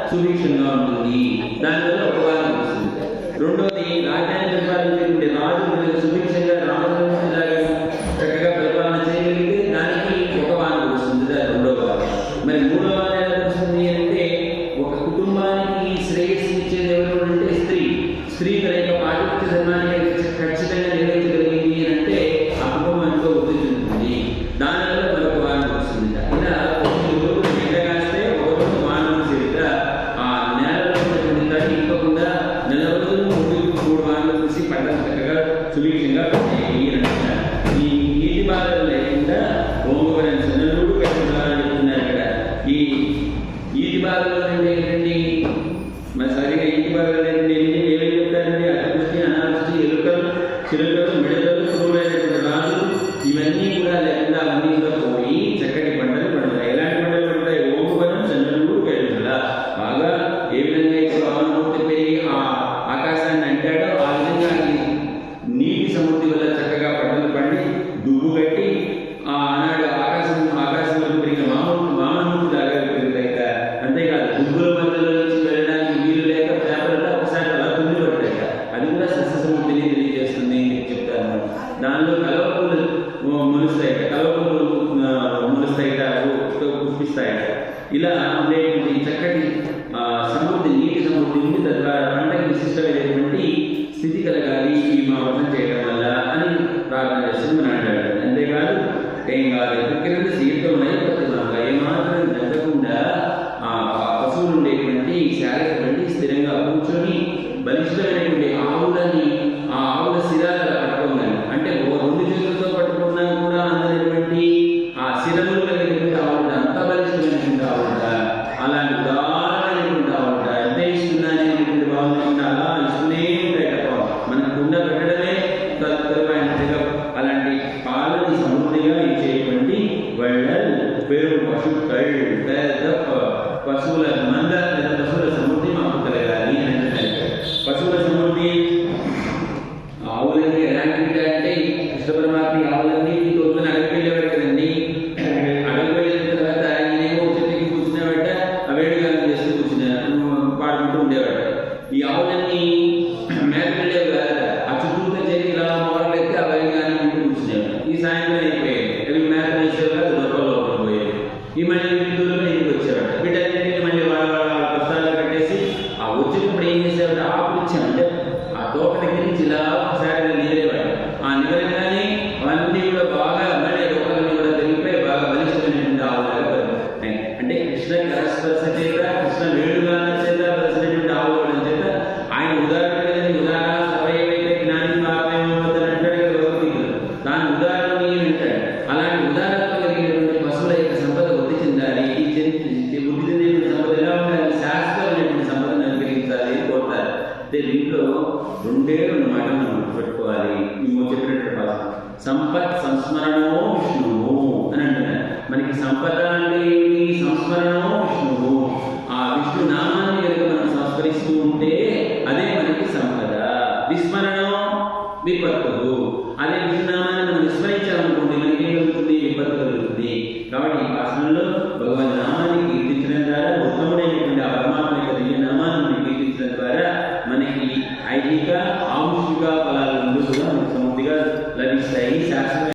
సుభిక్షంగా ఉంటుంది. దానివల్ల ఒక వారం వస్తుంది. రెండోది రాజ్యాన్ని పరిపాలించేటువంటి రాజు సుభిక్షంగా రాజు చక్కగా పరిపాలన చేయగలిగితే దానికి ఒక వారం వస్తుంది. రెండో వారం. మరి మూడో వారం ఎలా వస్తుంది అంటే ఒక కుటుంబానికి శ్రేయస్సు ఇచ్చేది ఎవరు అంటే స్త్రీ. స్త్రీ తన యొక్క పాటించే ధర్మాన్ని ఖచ్చితంగా నిర్వహించగలిగింది అంటే ఆ కుటుంబం ఎంతో వృద్ధి చెందుతుంది. దానివల్ల మరొక వారం వస్తుంది. ఇలా కాస్తే ఒక రోజు వారం చరిత్ర ఆ నెలలో ఉన్నటువంటి తడి ఇవ్వకుండా నెల రోజులు 3 వారాలు చూసి పంటలు చక్కగా సుభిక్షంగా ఈ నీటి బాధలు లేకుండా ఓంగోవరం చంద్రుడు చెప్తున్నారు ఇక్కడ. ఈ నీటి బాధలు ఏంటండి మరి సరిగా ఇంటి బాధలు ఏమేమి చెప్తారండి? అతివృష్టి, అనావృష్టి, ఎలుకలు, చిలుకలు, మిడతలు, క్రూరైనటువంటి రాజులు ఇవన్నీ కూడా లేకుండా అన్నీ కూడా పోయి చక్కటి పంటలు పండుతాయి. ఎలాంటి పంటలు పండుతాయి? ఓంగోవరం చంద్రుడు కేరళ బాగా ఏ విధంగా అయితే పవనమూర్తి పెరిగి ఆ ఆకాశాన్ని అంటాడో ఆ విధంగా నీటి సమృద్ధి వల్ల చక్కగా పంటలు పండి దుబ్బు కట్టి ఆనాడు ఆకాశంలో పెరిగిన మామూలు లాగా పెరుగుతాయి. అంతేకాదు దుబ్బుల మధ్యలో నుంచి వెళ్ళడానికి వీలు లేక చేపలంటే ఒకసారి అలా తుల్లి పడతాయి. అది కూడా సస్య సమృద్ధిని తెలియజేస్తుంది చెప్తారు. దానిలో కలవపూలు మొలుస్తాయట, కలవపూలు మొలుస్తాయట, పుష్పిస్తాయట. ఇలా ఉండేటువంటి చక్కటి సమృద్ధి, నీటి సమృద్ధి ఉంది. తద్వారా పంటకి విశిష్టమైనటువంటి స్థితి కలగాలి ఈ మా వర్షం చేయడం వల్ల అని ప్రార్థన చేస్తుంది మన అంటాడు. అంతేకాదు ఏం కాదు కింద సీతమై ప్రతిమాగా ఏమాత్రం తగ్గకుండా ఆ పశువులు ఉండేటువంటి శారీరటువంటి స్థిరంగా కూర్చొని బలిష్టమైనటువంటి ఆవులని ఆ ఆవుల శిరాల పట్టుకోగానే అంటే 2 చేతులతో పట్టుకున్నా కూడా అందనేటువంటి ఆ శిరములు కలిగినటువంటి ఆవుల అంత బలిష్టమైనటువంటి ఆవుల అలాంటి ఉదాహరణటువంటి ఆవుల ఎంత ఇస్తున్నా అనేటువంటి భావన అలా ఇస్తూనే ఉంటాయి. మనకు కుండ పెట్టడమే తత్పరమైనట్టుగా అలాంటి పాలని సమృద్ధిగా ఇచ్చేటువంటి వళ్ళల్ పెరుగు పశువులు పెద్ద పశువుల మంద లేదా పశువుల సమృద్ధి మాకు కలగాలి అని అంటున్నారు. పశువుల సమృద్ధి ఆవులన్నీ ఎలాంటివి అంటే కృష్ణ పరమాత్మ ఆవులన్నీ తొమ్మిది అడవికి వెళ్ళేవాడు కదండి. అడవికి వెళ్ళిన తర్వాత ఆయనేమో చెట్టుకి కూర్చునేవాట, అవేడిగానం చేస్తూ పాడుకుంటూ ఉండేవాడు. ఈ ఆవులన్నీ మేత వెళ్ళేవి కాదు. ఆ చుట్టూతో చేరి ఇలా మొదలెత్తి ఆ వేడిగానం ఇంటూ కూర్చునేవాడు. ఈ సాయంత్రం అయిపోయాయి. అవి మేత వేసేవి కాదు, లోపల పోయేవి. ఈ మళ్ళీ దూరంగా ఇంటికి వచ్చేవాడు. వీటన్నింటినీ మళ్ళీ వాళ్ళ కష్టాలు కట్టేసి ఆ వచ్చినప్పుడు ఏం చేసేవాడు? ఆకులు ఇచ్చామంటే ఆ తోట దగ్గర నుంచి ఇలా ఒకసారి నిలవేవాడు. ఆ నిలవగానే అవన్నీ కూడా బాగా మళ్ళీ లోపలన్నీ కూడా తిరిగిపోయి బాగా బలిష్టమైనటువంటి ఆవులాగా అంటే కృష్ణ కరస్పర్శ చేత కృష్ణ వేడుగానం చేత బలిసినటువంటి ఆవులు చేత ఆయన ఉదాహరణ సభైతే జ్ఞాని పాపేమవుతాడు అంటాడు కదా భగవద్గీతలో. దాని ఉదాహరణ అంటాడు. అలాంటి ఉదాహరణ కలిగినటువంటి పశువుల యొక్క సంపద వృద్ధి చెందాలి. ఈ వృద్ధి చెందిన సంపద ఎలా ఉండాలి? శాశ్వతమైనటువంటి సంపదను అనుగ్రహించాలి కోరుతారు. అంటే దీంట్లో 2 మాటలు మనం పెట్టుకోవాలి. మేము చెప్పినటువంటి భాష సంపత్ సంస్మరణో విష్ణువు అని అంటున్నారు. మనకి సంపద అంటే సంస్మరణో విష్ణువు. ఆ విష్ణు నామ